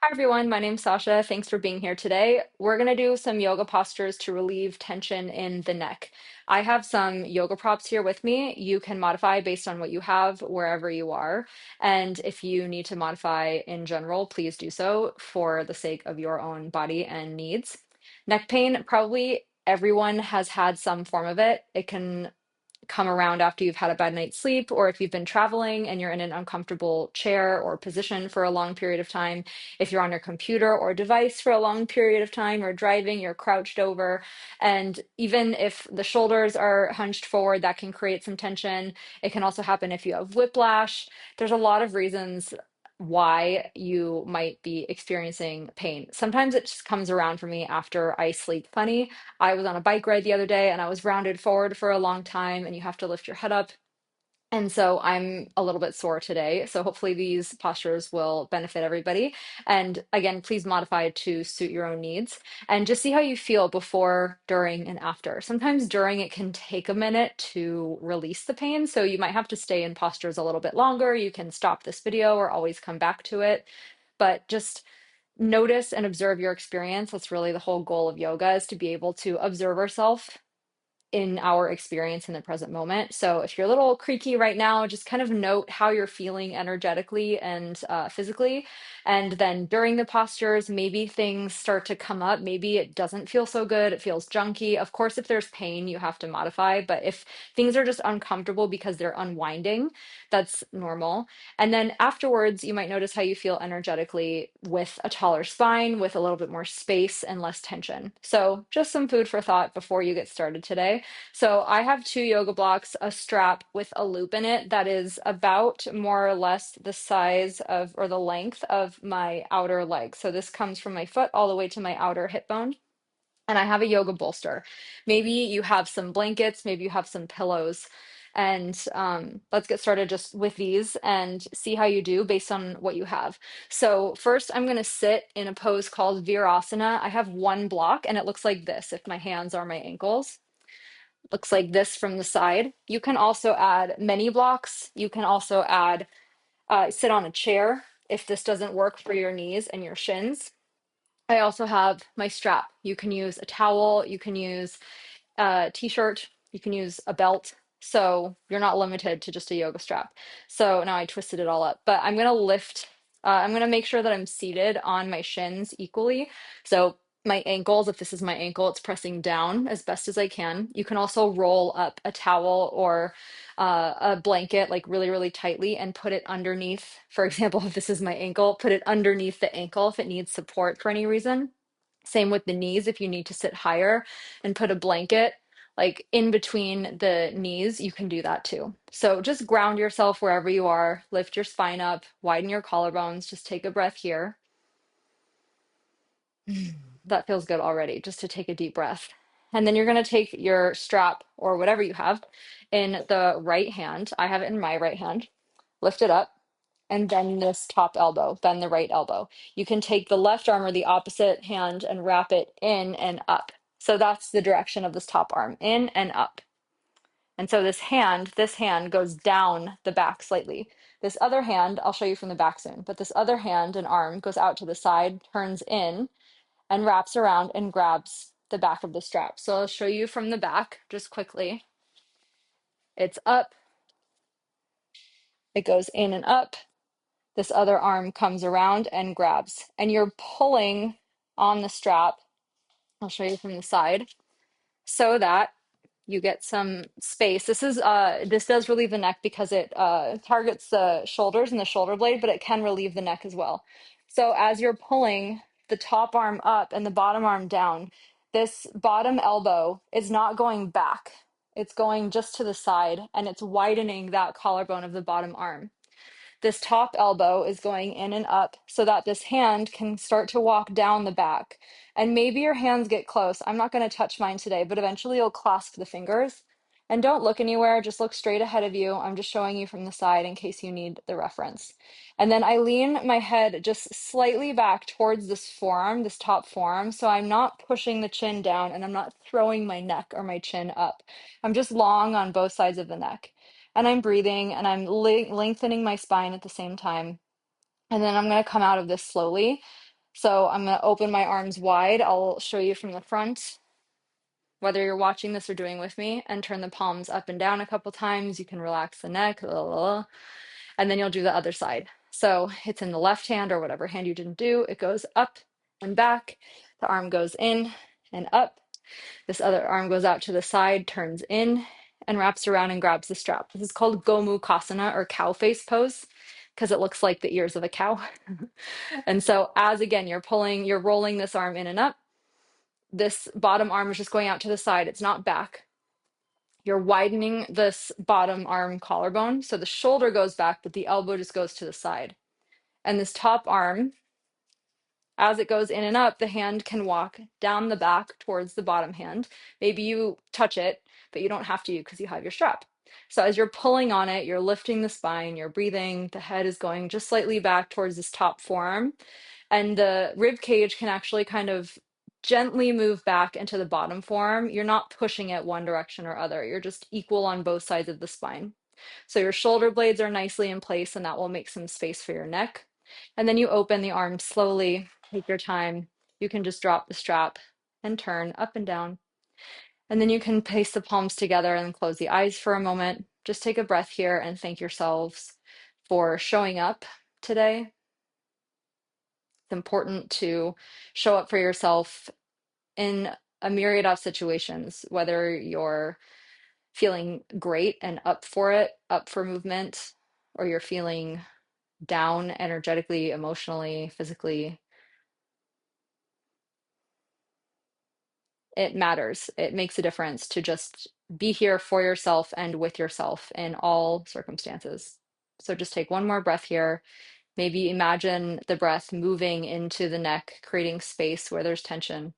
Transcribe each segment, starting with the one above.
Hi everyone, my name's Sasha. Thanks for being here today. We're going to do some yoga postures to relieve tension in the neck. I have some yoga props here with me. You can modify based on what you have wherever you are. And if you need to modify in general, please do so for the sake of your own body and needs. Neck pain, probably everyone has had some form of it. It can come around after you've had a bad night's sleep, or if you've been traveling and you're in an uncomfortable chair or position for a long period of time, if you're on your computer or device for a long period of time, or driving, you're crouched over. And even if the shoulders are hunched forward, that can create some tension. It can also happen if you have whiplash. There's a lot of reasons why you might be experiencing pain. Sometimes it just comes around for me after I sleep funny. I was on a bike ride the other day and I was rounded forward for a long time, and you have to lift your head up. And so I'm a little bit sore today. So hopefully these postures will benefit everybody. And again, please modify to suit your own needs and just see how you feel before, during, and after. Sometimes during it can take a minute to release the pain. So you might have to stay in postures a little bit longer. You can stop this video or always come back to it. But just notice and observe your experience. That's really the whole goal of yoga, is to be able to observe ourselves in our experience in the present moment. So if you're a little creaky right now, just kind of note how you're feeling energetically and physically. And then during the postures, maybe things start to come up. Maybe it doesn't feel so good. It feels junky. Of course, if there's pain, you have to modify. But if things are just uncomfortable because they're unwinding, that's normal. And then afterwards, you might notice how you feel energetically with a taller spine, with a little bit more space and less tension. So just some food for thought before you get started today. So I have two yoga blocks, a strap with a loop in it that is about more or less the size of, or the length of my outer leg. So this comes from my foot all the way to my outer hip bone. And I have a yoga bolster. Maybe you have some blankets, maybe you have some pillows. And let's get started just with these and see how you do based on what you have. So first, I'm going to sit in a pose called Virasana. I have one block and it looks like this if my hands are my ankles. Looks like this from the side. You can also add many blocks. You can also add sit on a chair if this doesn't work for your knees and your shins. I also have my strap. You can use a towel, you can use a t-shirt, you can use a belt. So you're not limited to just a yoga strap. So now I twisted it all up, but I'm gonna lift, I'm gonna make sure that I'm seated on my shins equally. So my ankles, if this is my ankle, it's pressing down as best as I can. You can also roll up a towel or a blanket like really, really tightly and put it underneath. For example, if this is my ankle, put it underneath the ankle if it needs support for any reason. Same with the knees if you need to sit higher and put a blanket like in between the knees, you can do that too. So just ground yourself wherever you are, lift your spine up, widen your collarbones, just take a breath here. That feels good already, just to take a deep breath. And then you're going to take your strap or whatever you have in the right hand. I have it in my right hand. Lift it up and bend this top elbow, bend the right elbow. You can take the left arm or the opposite hand and wrap it in and up. So that's the direction of this top arm, in and up. And so this hand goes down the back slightly. This other hand, I'll show you from the back soon, but this other hand and arm goes out to the side, turns in, and wraps around and grabs the back of the strap. So I'll show you from the back just quickly. It's up, it goes in and up. This other arm comes around and grabs, and you're pulling on the strap. I'll show you from the side so that you get some space. This does relieve the neck because it targets the shoulders and the shoulder blade, but it can relieve the neck as well. So as you're pulling the top arm up and the bottom arm down, this bottom elbow is not going back. It's going just to the side and it's widening that collarbone of the bottom arm. This top elbow is going in and up so that this hand can start to walk down the back. And maybe your hands get close. I'm not going to touch mine today, but eventually you'll clasp the fingers. And don't look anywhere, just look straight ahead of you. I'm just showing you from the side in case you need the reference. And then I lean my head just slightly back towards this forearm, this top forearm. So I'm not pushing the chin down and I'm not throwing my neck or my chin up. I'm just long on both sides of the neck and I'm breathing and I'm lengthening my spine at the same time. And then I'm going to come out of this slowly. So I'm going to open my arms wide. I'll show you from the front, whether you're watching this or doing with me, and turn the palms up and down a couple times. You can relax the neck, and then you'll do the other side. So it's in the left hand or whatever hand you didn't do. It goes up and back. The arm goes in and up. This other arm goes out to the side, turns in, and wraps around and grabs the strap. This is called Gomukhasana, or cow face pose, because it looks like the ears of a cow. And so as again, you're rolling this arm in and up. This bottom arm is just going out to the side. It's not back. You're widening this bottom arm collarbone. So the shoulder goes back, but the elbow just goes to the side. And this top arm, as it goes in and up, the hand can walk down the back towards the bottom hand. Maybe you touch it, but you don't have to because you have your strap. So as you're pulling on it, you're lifting the spine, you're breathing, the head is going just slightly back towards this top forearm. And the rib cage can actually kind of gently move back into the bottom forearm. You're not pushing it one direction or other. You're just equal on both sides of the spine. So your shoulder blades are nicely in place, and that will make some space for your neck. And then you open the arms slowly, take your time. You can just drop the strap and turn up and down. And then you can place the palms together and close the eyes for a moment. Just take a breath here and thank yourselves for showing up today. It's important to show up for yourself in a myriad of situations, whether you're feeling great and up for it, up for movement, or you're feeling down energetically, emotionally, physically. It matters. It makes a difference to just be here for yourself and with yourself in all circumstances. So just take one more breath here. Maybe imagine the breath moving into the neck, creating space where there's tension.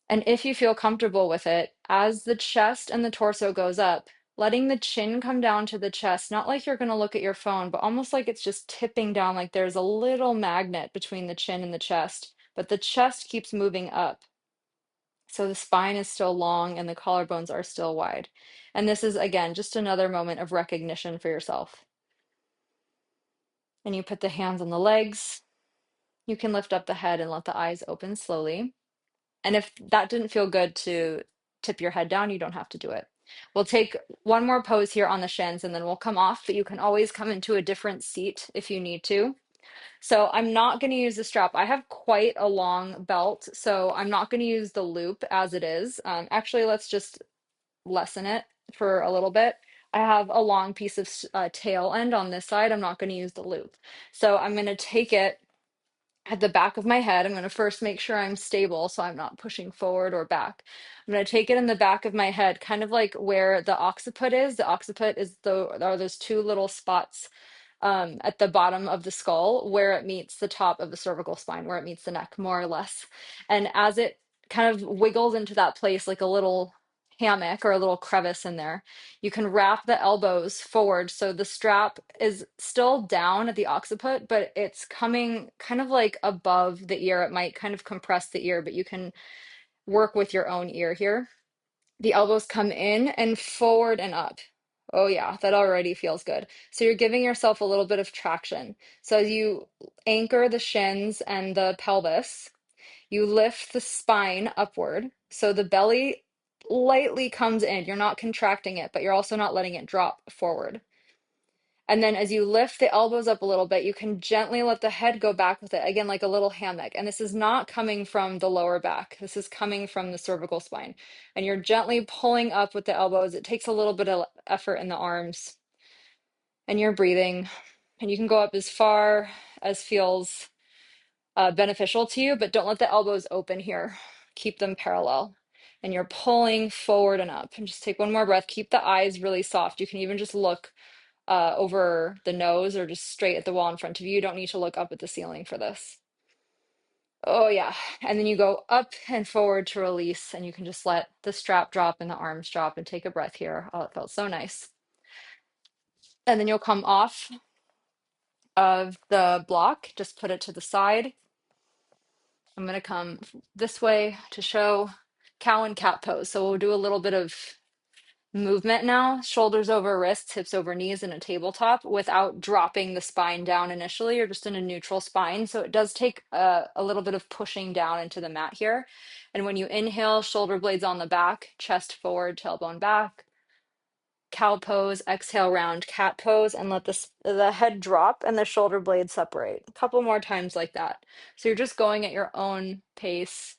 And if you feel comfortable with it, as the chest and the torso goes up, letting the chin come down to the chest, not like you're going to look at your phone, but almost like it's just tipping down, like there's a little magnet between the chin and the chest, but the chest keeps moving up. So the spine is still long and the collarbones are still wide. And this is, again, just another moment of recognition for yourself. And you put the hands on the legs. You can lift up the head and let the eyes open slowly. And if that didn't feel good to tip your head down, you don't have to do it. We'll take one more pose here on the shins and then we'll come off, but you can always come into a different seat if you need to. So I'm not going to use the strap. I have quite a long belt, so I'm not going to use the loop as it is. Actually, let's just lessen it for a little bit. I have a long piece of tail end on this side. I'm not going to use the loop. So I'm going to take it at the back of my head. I'm going to first make sure I'm stable so I'm not pushing forward or back. I'm going to take it in the back of my head, kind of like where the occiput is. The occiput is are those two little spots at the bottom of the skull where it meets the top of the cervical spine, where it meets the neck, more or less. And as it kind of wiggles into that place like a little hammock or a little crevice in there, you can wrap the elbows forward so the strap is still down at the occiput, but it's coming kind of like above the ear. It might kind of compress the ear, but you can work with your own ear here. The elbows come in and forward and up. Oh yeah, that already feels good. So you're giving yourself a little bit of traction. So as you anchor the shins and the pelvis, you lift the spine upward. So the belly lightly comes in. You're not contracting it, but you're also not letting it drop forward. And then as you lift the elbows up a little bit, you can gently let the head go back with it, again, like a little hammock. And this is not coming from the lower back. This is coming from the cervical spine. And you're gently pulling up with the elbows. It takes a little bit of effort in the arms. And you're breathing. And you can go up as far as feels beneficial to you, but don't let the elbows open here. Keep them parallel. And you're pulling forward and up. And just take one more breath. Keep the eyes really soft. You can even just look over the nose or just straight at the wall in front of you. You don't need to look up at the ceiling for this. Oh, yeah. And then you go up and forward to release, and you can just let the strap drop and the arms drop and take a breath here. Oh, it felt so nice. And then you'll come off of the block, just put it to the side. I'm going to come this way to show cow and cat pose. So we'll do a little bit of movement now, shoulders over wrists, hips over knees in a tabletop without dropping the spine down initially. You're just in a neutral spine. So it does take a little bit of pushing down into the mat here. And when you inhale, shoulder blades on the back, chest forward, tailbone back, cow pose, exhale, round cat pose, and let the head drop and the shoulder blades separate. A couple more times like that. So you're just going at your own pace,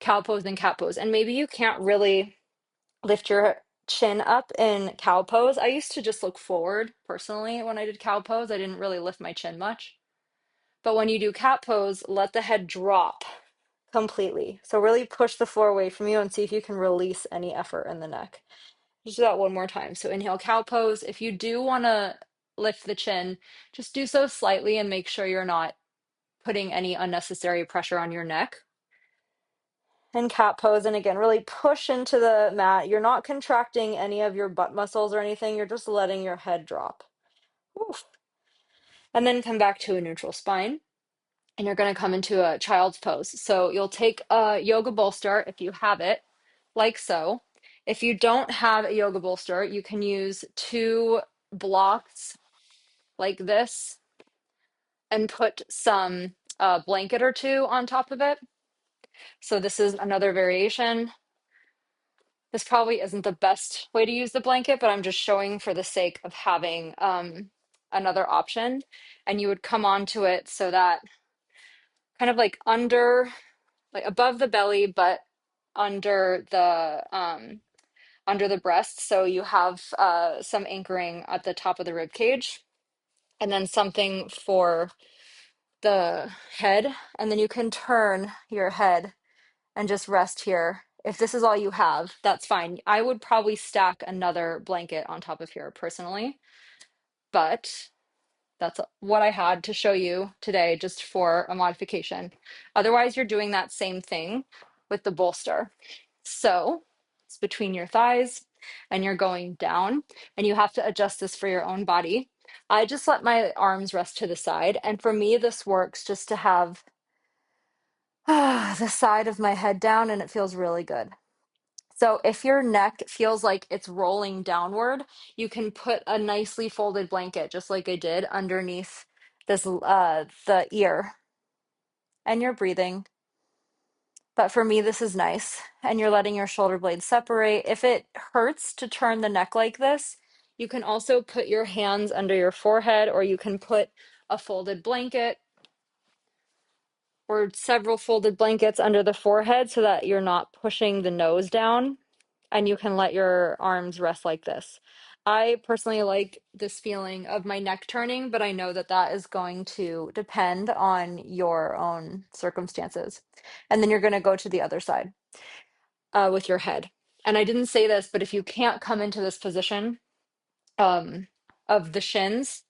cow pose and cat pose. And maybe you can't really lift your chin up in cow pose. I used to just look forward personally when I did cow pose. I didn't really lift my chin much. But when you do cat pose, let the head drop completely. So really push the floor away from you and see if you can release any effort in the neck. Just do that one more time. So inhale, cow pose. If you do want to lift the chin, just do so slightly and make sure you're not putting any unnecessary pressure on your neck. And cat pose. And again, really push into the mat. You're not contracting any of your butt muscles or anything. You're just letting your head drop. Oof. And then come back to a neutral spine. And you're going to come into a child's pose. So you'll take a yoga bolster if you have it, like so. If you don't have a yoga bolster, you can use two blocks like this and put some blanket or two on top of it. So this is another variation. This probably isn't the best way to use the blanket, but I'm just showing for the sake of having another option. And you would come onto it so that kind of like under, like above the belly, but under the breast. So you have some anchoring at the top of the rib cage, and then something for the head. And then you can turn your head and just rest here. If this is all you have, that's fine. I would probably stack another blanket on top of here personally, but that's what I had to show you today just for a modification. Otherwise, you're doing that same thing with the bolster. So it's between your thighs and you're going down, and you have to adjust this for your own body. I just let my arms rest to the side. And for me, this works just to have the side of my head down, and it feels really good. So if your neck feels like it's rolling downward, you can put a nicely folded blanket, just like I did, underneath this the ear, and you're breathing. But for me, this is nice. And you're letting your shoulder blades separate. If it hurts to turn the neck like this, you can also put your hands under your forehead, or you can put a folded blanket or several folded blankets under the forehead so that you're not pushing the nose down, and you can let your arms rest like this. I personally like this feeling of my neck turning, but I know that that is going to depend on your own circumstances. And then you're going to go to the other side with your head. And I didn't say this, but if you can't come into this position um, of the shins,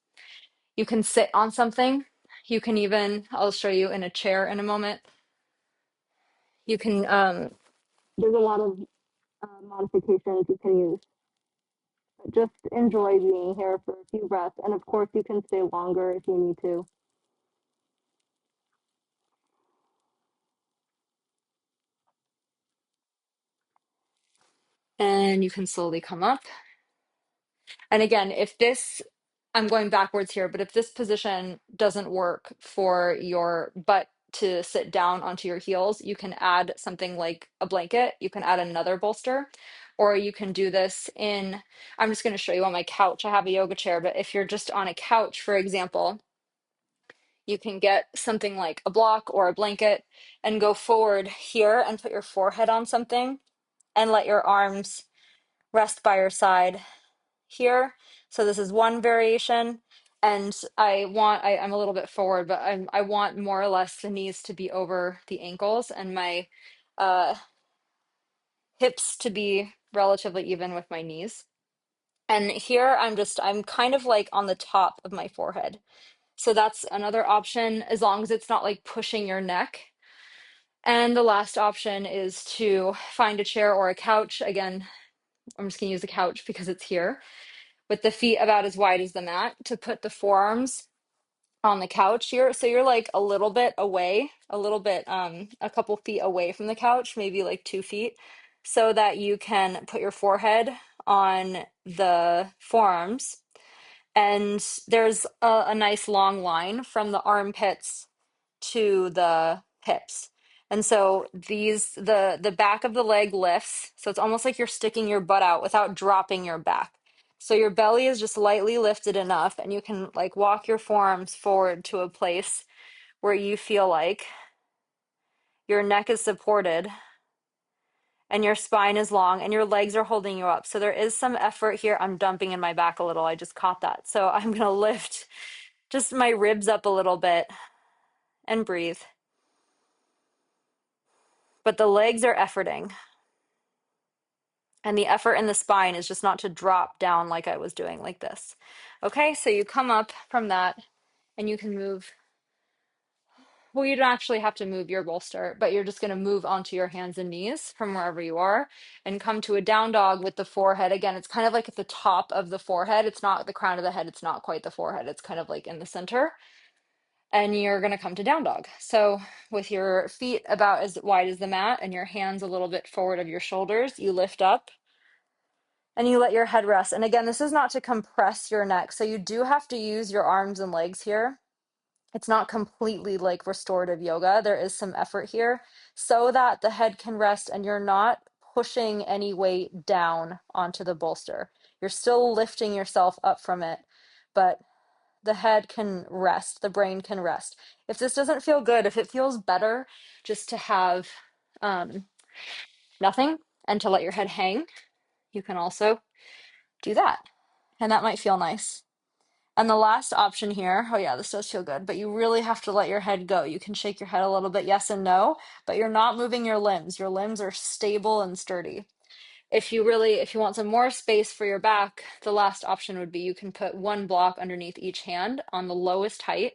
you can sit on something. You can even, I'll show you in a chair in a moment. You can, there's a lot of modifications you can use. But just enjoy being here for a few breaths. And of course, you can stay longer if you need to. And you can slowly come up. And again, if this, I'm going backwards here, but if this position doesn't work for your butt to sit down onto your heels, you can add something like a blanket. You can add another bolster, or you can do this in, I'm just going to show you on my couch. I have a yoga chair, but if you're just on a couch, for example, you can get something like a block or a blanket and go forward here and put your forehead on something and let your arms rest by your side here. So this is one variation. And I'm a little bit forward, but I want more or less the knees to be over the ankles and my uh, hips to be relatively even with my knees. And here I'm kind of like on the top of my forehead. So that's another option, as long as it's not like pushing your neck. And the last option is to find a chair or a couch. Again, I'm just gonna use the couch because it's here, with the feet about as wide as the mat, to put the forearms on the couch here. So you're like a little bit away, a couple feet away from the couch, maybe like 2 feet, so that you can put your forehead on the forearms, and there's a nice long line from the armpits to the hips. And so the back of the leg lifts, so it's almost like you're sticking your butt out without dropping your back. So your belly is just lightly lifted enough, and you can like walk your forearms forward to a place where you feel like your neck is supported and your spine is long and your legs are holding you up. So there is some effort here. I'm dumping in my back a little. I just caught that. So I'm going to lift just my ribs up a little bit and breathe. But the legs are efforting. And the effort in the spine is just not to drop down like I was doing, like this. Okay, so you come up from that and you can move. Well, you don't actually have to move your bolster, but you're just going to move onto your hands and knees from wherever you are and come to a down dog with the forehead. Again, it's kind of like at the top of the forehead. It's not the crown of the head. It's not quite the forehead. It's kind of like in the center. And you're going to come to down dog. So with your feet about as wide as the mat and your hands a little bit forward of your shoulders, you lift up and you let your head rest. And again, this is not to compress your neck. So you do have to use your arms and legs here. It's not completely like restorative yoga. There is some effort here so that the head can rest and you're not pushing any weight down onto the bolster. You're still lifting yourself up from it, but the head can rest, the brain can rest. If this doesn't feel good, if it feels better just to have nothing and to let your head hang, you can also do that. And that might feel nice. And the last option here, oh yeah, this does feel good, but you really have to let your head go. You can shake your head a little bit, yes and no, but you're not moving your limbs. Your limbs are stable and sturdy. If you want some more space for your back, the last option would be you can put one block underneath each hand on the lowest height.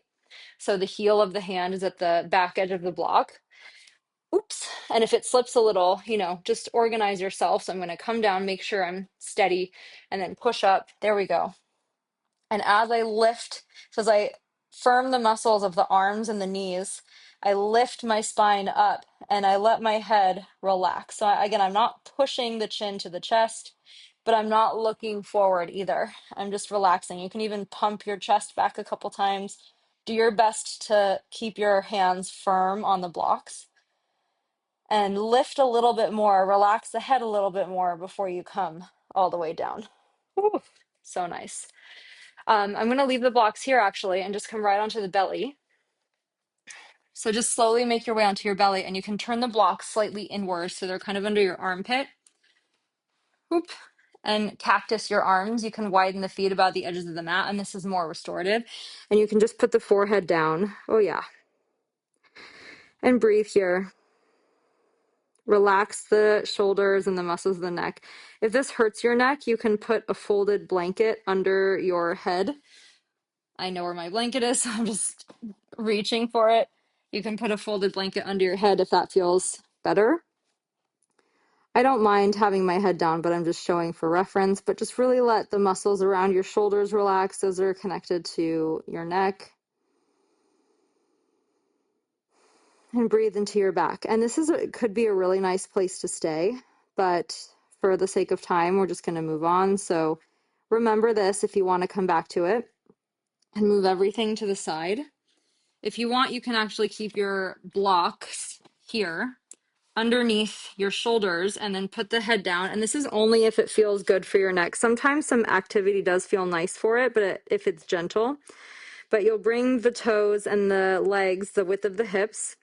So the heel of the hand is at the back edge of the block. Oops. And if it slips a little, just organize yourself. So I'm going to come down, make sure I'm steady, and then push up. There we go. And as I lift, so as I firm the muscles of the arms and the knees, I lift my spine up and I let my head relax. So again, I'm not pushing the chin to the chest, but I'm not looking forward either. I'm just relaxing. You can even pump your chest back a couple times. Do your best to keep your hands firm on the blocks and lift a little bit more, relax the head a little bit more before you come all the way down. Ooh, so nice. I'm going to leave the blocks here actually and just come right onto the belly. So just slowly make your way onto your belly and you can turn the blocks slightly inward so they're kind of under your armpit. Whoop. And cactus your arms. You can widen the feet about the edges of the mat, and this is more restorative. And you can just put the forehead down. Oh yeah. And breathe here. Relax the shoulders and the muscles of the neck. If this hurts your neck, you can put a folded blanket under your head. I know where my blanket is, so I'm just reaching for it. You can put a folded blanket under your head if that feels better. I don't mind having my head down, but I'm just showing for reference. But just really let the muscles around your shoulders relax. Those are connected to your neck. And breathe into your back. And this could be a really nice place to stay, but for the sake of time, we're just going to move on. So remember this if you want to come back to it, and move everything to the side. If you want, you can actually keep your blocks here underneath your shoulders and then put the head down. And this is only if it feels good for your neck. Sometimes some activity does feel nice for it, but if it's gentle. But you'll bring the toes and the legs the width of the hips.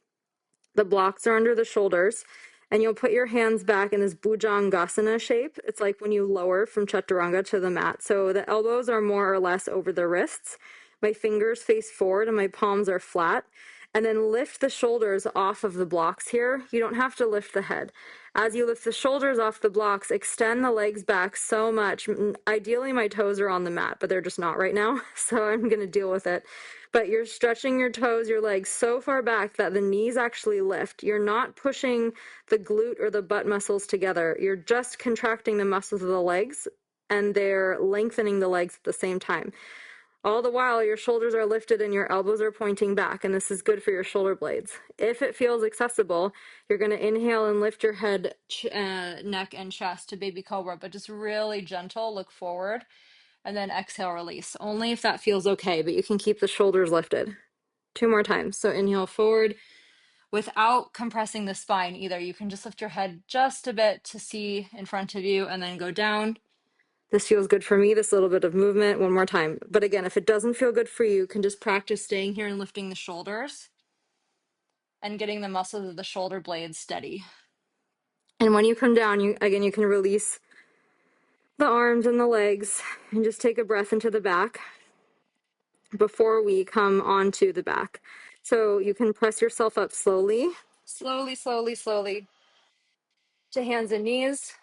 The blocks are under the shoulders. And you'll put your hands back in this Bhujangasana shape. It's like when you lower from Chaturanga to the mat. So the elbows are more or less over the wrists. My fingers face forward and my palms are flat. And then lift the shoulders off of the blocks here. You don't have to lift the head. As you lift the shoulders off the blocks, extend the legs back so much. Ideally, my toes are on the mat, but they're just not right now. So I'm going to deal with it. But you're stretching your toes, your legs so far back that the knees actually lift. You're not pushing the glute or the butt muscles together. You're just contracting the muscles of the legs, and they're lengthening the legs at the same time. All the while, your shoulders are lifted and your elbows are pointing back, and this is good for your shoulder blades. If it feels accessible, you're going to inhale and lift your head, neck, and chest to baby cobra, but just really gentle, look forward, and then exhale, release. Only if that feels okay, but you can keep the shoulders lifted. 2 more times. So inhale forward without compressing the spine either. You can just lift your head just a bit to see in front of you and then go down. This feels good for me, this little bit of movement. 1 more time. But again, if it doesn't feel good for you, you can just practice staying here and lifting the shoulders and getting the muscles of the shoulder blades steady. And when you come down, you can release the arms and the legs and just take a breath into the back before we come onto the back. So you can press yourself up slowly, slowly, slowly, slowly to hands and knees.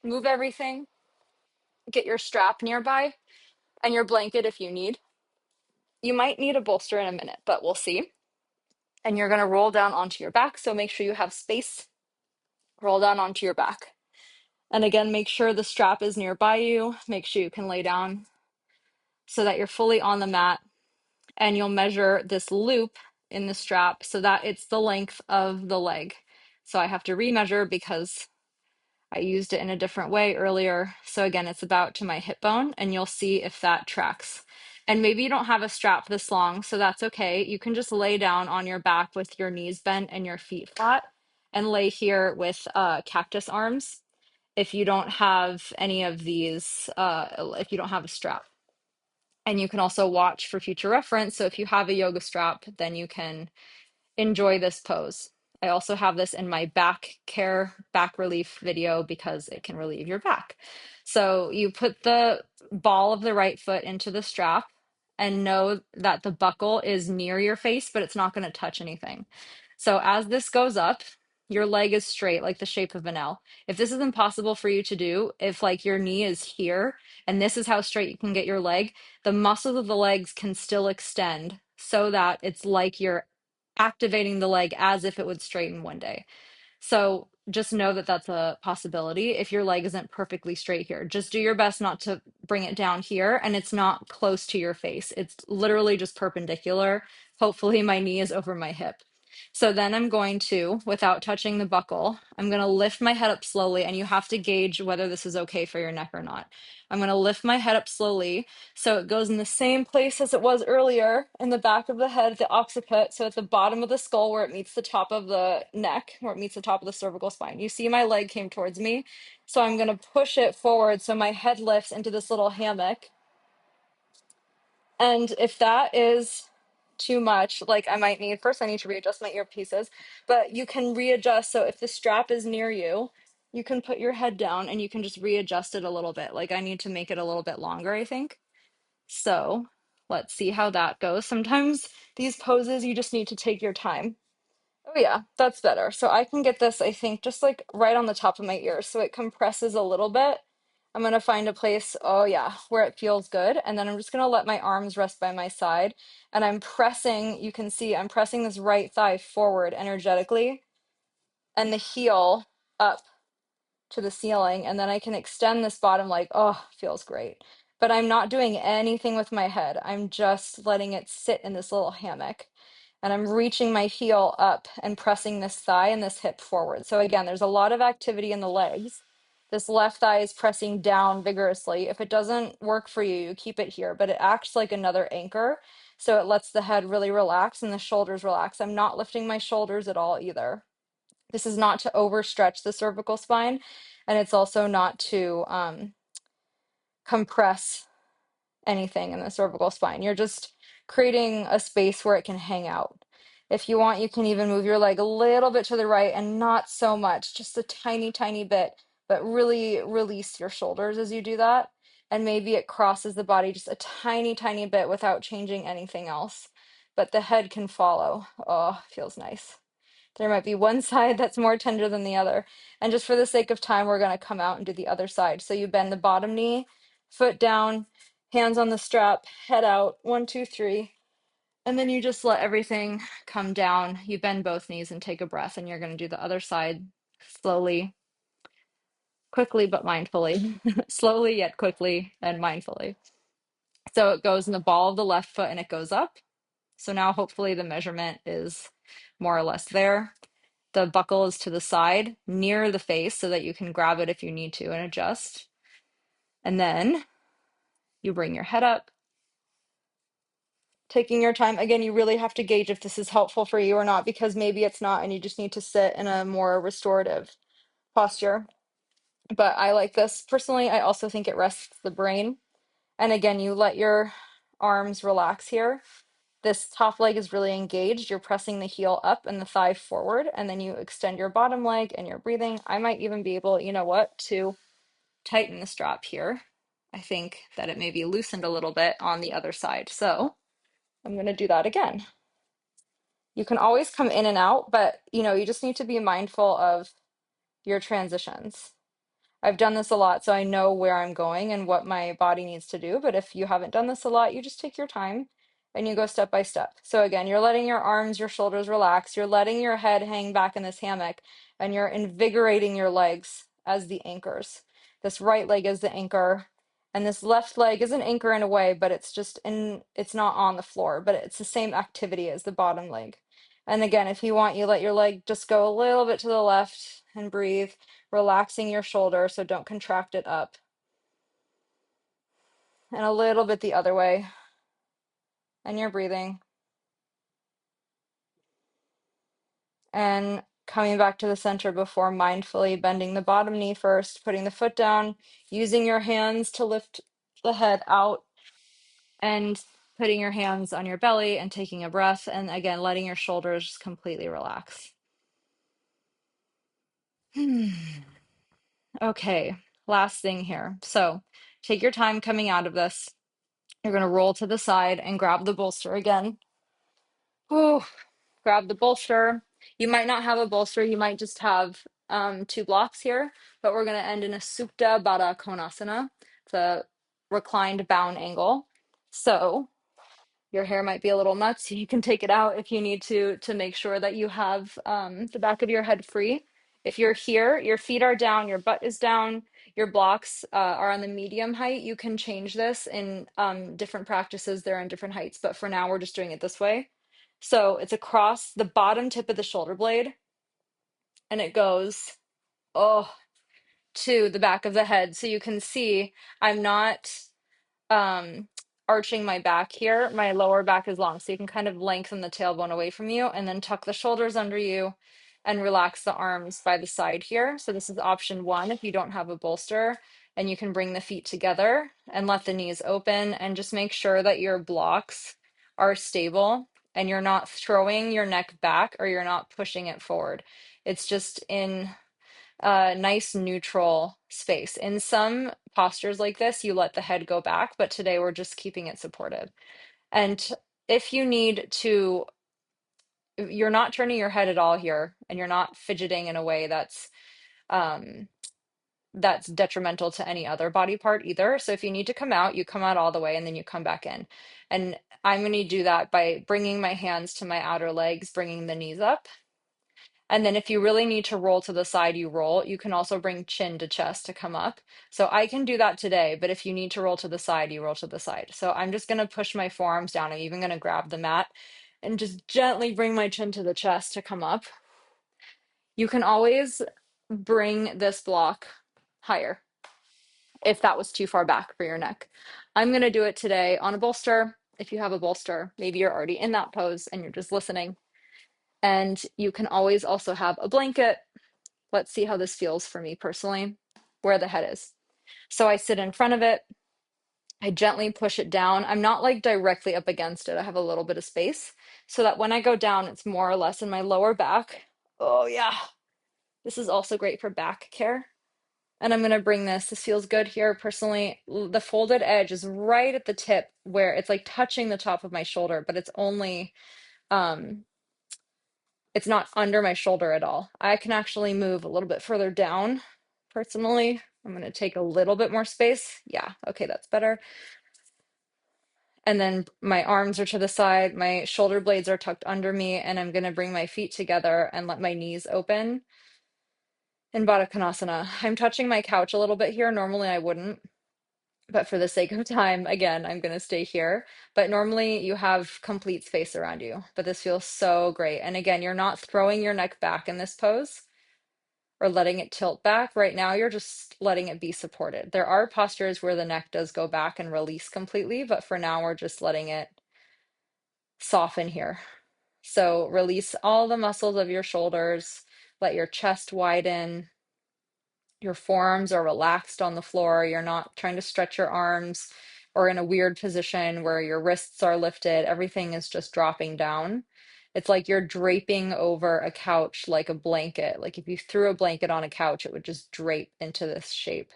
Move everything. Get your strap nearby and your blanket if you need. You might need a bolster in a minute, but we'll see. And you're going to roll down onto your back. So make sure you have space. Roll down onto your back. And again, make sure the strap is nearby you. Make sure you can lay down so that you're fully on the mat. And you'll measure this loop in the strap so that it's the length of the leg. So I have to remeasure because I used it in a different way earlier. So again, it's about to my hip bone, and you'll see if that tracks. And maybe you don't have a strap this long, so that's okay. You can just lay down on your back with your knees bent and your feet flat and lay here with cactus arms if you don't have any of these, if you don't have a strap. And you can also watch for future reference. So if you have a yoga strap, then you can enjoy this pose. I also have this in my back care, back relief video because it can relieve your back. So you put the ball of the right foot into the strap and know that the buckle is near your face, but it's not going to touch anything. So as this goes up, your leg is straight, like the shape of an L. If this is impossible for you to do, if like your knee is here and this is how straight you can get your leg, the muscles of the legs can still extend so that it's like you're activating the leg as if it would straighten one day. So just know that that's a possibility if your leg isn't perfectly straight here. Just do your best not to bring it down here, and it's not close to your face. It's literally just perpendicular. Hopefully my knee is over my hip. So then I'm going to, without touching the buckle, I'm going to lift my head up slowly, and you have to gauge whether this is okay for your neck or not. I'm going to lift my head up slowly so it goes in the same place as it was earlier in the back of the head, the occiput. So at the bottom of the skull where it meets the top of the neck, where it meets the top of the cervical spine. You see my leg came towards me. So I'm going to push it forward so my head lifts into this little hammock. And if that is too much, like I might need, first I need to readjust my earpieces, but you can readjust. So if the strap is near you, you can put your head down and you can just readjust it a little bit. Like I need to make it a little bit longer, I think. So let's see how that goes. Sometimes these poses, you just need to take your time. Oh yeah, that's better. So I can get this, I think, just like right on the top of my ear. So it compresses a little bit. I'm going to find a place, oh yeah, where it feels good. And then I'm just going to let my arms rest by my side. And I'm pressing, you can see I'm pressing this right thigh forward energetically and the heel up to the ceiling, and then I can extend this bottom leg. Oh, feels great. But I'm not doing anything with my head. I'm just letting it sit in this little hammock. And I'm reaching my heel up and pressing this thigh and this hip forward. So again, there's a lot of activity in the legs. This left thigh is pressing down vigorously. If it doesn't work for you, you keep it here, but it acts like another anchor. So it lets the head really relax and the shoulders relax. I'm not lifting my shoulders at all either. This is not to overstretch the cervical spine, and it's also not to compress anything in the cervical spine. You're just creating a space where it can hang out. If you want, you can even move your leg a little bit to the right and not so much, just a tiny, tiny bit, but really release your shoulders as you do that. And maybe it crosses the body just a tiny, tiny bit without changing anything else. But the head can follow. Oh, feels nice. There might be one side that's more tender than the other. And just for the sake of time, we're going to come out and do the other side. So you bend the bottom knee, foot down, hands on the strap, head out, 1, 2, 3. And then you just let everything come down. You bend both knees and take a breath. And you're going to do the other side slowly, quickly, but mindfully. Slowly, yet quickly and mindfully. So it goes in the ball of the left foot and it goes up. So now hopefully the measurement is more or less there. The buckle is to the side near the face so that you can grab it if you need to and adjust. And then you bring your head up, taking your time. Again, you really have to gauge if this is helpful for you or not, because maybe it's not and you just need to sit in a more restorative posture. But I like this. Personally, I also think it rests the brain. And again, you let your arms relax here. This top leg is really engaged. You're pressing the heel up and the thigh forward, and then you extend your bottom leg and you're breathing. I might even be able, you know what, to tighten the strap here. I think that it may be loosened a little bit on the other side. So I'm going to do that again. You can always come in and out, but you just need to be mindful of your transitions. I've done this a lot, so I know where I'm going and what my body needs to do. But if you haven't done this a lot, you just take your time and you go step by step. So again, you're letting your arms, your shoulders relax. You're letting your head hang back in this hammock, and you're invigorating your legs as the anchors. This right leg is the anchor, and this left leg is an anchor in a way, but it's not on the floor, but it's the same activity as the bottom leg. And again, if you want, you let your leg just go a little bit to the left and breathe, relaxing your shoulder so don't contract it up. And a little bit the other way. And you're breathing. And coming back to the center before mindfully bending the bottom knee first, putting the foot down, using your hands to lift the head out, and putting your hands on your belly and taking a breath. And again, letting your shoulders completely relax. Okay, last thing here. So take your time coming out of this. You're going to roll to the side and grab the bolster again. Oh, grab the bolster. You might not have a bolster. You might just have two blocks here, but we're going to end in a Supta Baddha Konasana. It's a reclined bound angle. So your hair might be a little nuts. You can take it out if you need to make sure that you have the back of your head free. If you're here, your feet are down, your butt is down, your blocks are on the medium height. You can change this in different practices. They're in different heights, but for now, we're just doing it this way. So it's across the bottom tip of the shoulder blade, and it goes, to the back of the head. So you can see I'm not um arching my back here. My lower back is long, so you can kind of lengthen the tailbone away from you and then tuck the shoulders under you and relax the arms by the side here. So this is option one if you don't have a bolster, and you can bring the feet together and let the knees open and just make sure that your blocks are stable and you're not throwing your neck back or you're not pushing it forward. It's just in a nice neutral space. In some postures like this, you let the head go back, but today we're just keeping it supported. And if you need to, you're not turning your head at all here, and you're not fidgeting in a way um, that's detrimental to any other body part either. So if you need to come out, you come out all the way and then you come back in. And I'm going to do that by bringing my hands to my outer legs, bringing the knees up. And then if you really need to roll to the side, you roll. You can also bring chin to chest to come up. So I can do that today, but if you need to roll to the side, you roll to the side. So I'm just going to push my forearms down. I'm even going to grab the mat and just gently bring my chin to the chest to come up. You can always bring this block higher if that was too far back for your neck. I'm going to do it today on a bolster. If you have a bolster, maybe you're already in that pose and you're just listening. And you can always also have a blanket. Let's see how this feels for me personally, where the head is. So I sit in front of it. I gently push it down. I'm not like directly up against it. I have a little bit of space so that when I go down, it's more or less in my lower back. Oh, yeah. This is also great for back care. And I'm going to bring this. This feels good here personally. The folded edge is right at the tip where it's like touching the top of my shoulder, but um, it's not under my shoulder at all. I can actually move a little bit further down personally. I'm going to take a little bit more space. Yeah, okay, that's better. And then my arms are to the side, my shoulder blades are tucked under me, and I'm going to bring my feet together and let my knees open in Baddha Konasana. I'm touching my couch a little bit here. Normally I wouldn't, But for the sake of time, again, I'm going to stay here. But normally you have complete space around you, but this feels so great. And again, you're not throwing your neck back in this pose or letting it tilt back. Right now, you're just letting it be supported. There are postures where the neck does go back and release completely, but for now, we're just letting it soften here. So release all the muscles of your shoulders, let your chest widen. Your forearms are relaxed on the floor. You're not trying to stretch your arms or in a weird position where your wrists are lifted. Everything is just dropping down. It's like you're draping over a couch like a blanket. Like if you threw a blanket on a couch, it would just drape into this shape.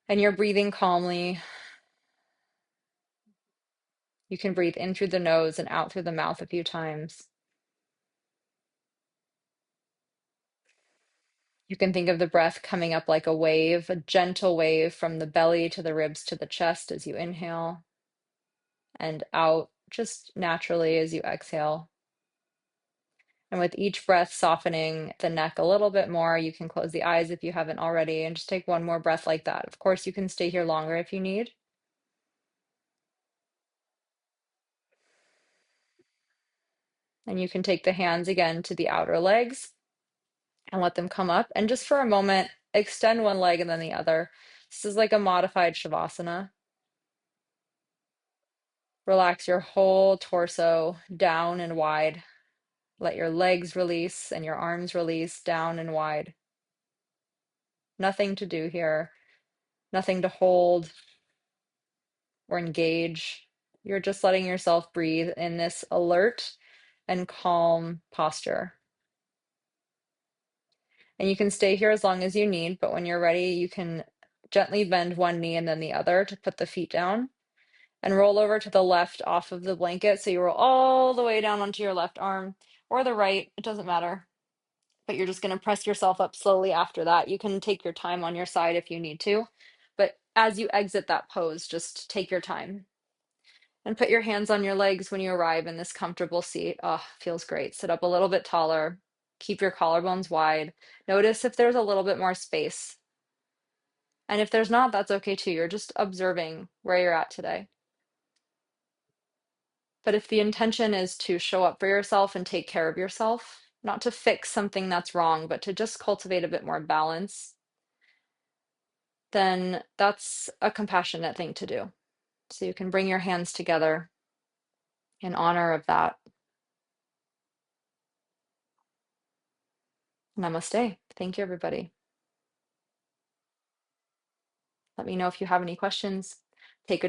And you're breathing calmly. You can breathe in through the nose and out through the mouth a few times. You can think of the breath coming up like a wave, a gentle wave from the belly to the ribs to the chest as you inhale, and out just naturally as you exhale. And with each breath softening the neck a little bit more, you can close the eyes if you haven't already and just take one more breath like that. Of course, you can stay here longer if you need. And you can take the hands again to the outer legs and let them come up. And just for a moment, extend one leg and then the other. This is like a modified Shavasana. Relax your whole torso down and wide. Let your legs release and your arms release down and wide. Nothing to do here, nothing to hold or engage. You're just letting yourself breathe in this alert and calm posture. And you can stay here as long as you need, but when you're ready, you can gently bend one knee and then the other to put the feet down and roll over to the left off of the blanket. So you roll all the way down onto your left arm or the right, it doesn't matter. But you're just going to press yourself up slowly after that. You can take your time on your side if you need to, but as you exit that pose, just take your time and put your hands on your legs when you arrive in this comfortable seat. Oh, feels great. Sit up a little bit taller. Keep your collarbones wide. Notice if there's a little bit more space. And if there's not, that's okay too. You're just observing where you're at today. But if the intention is to show up for yourself and take care of yourself, not to fix something that's wrong, but to just cultivate a bit more balance, then that's a compassionate thing to do. So you can bring your hands together in honor of that. Namaste. Thank you, everybody. Let me know if you have any questions.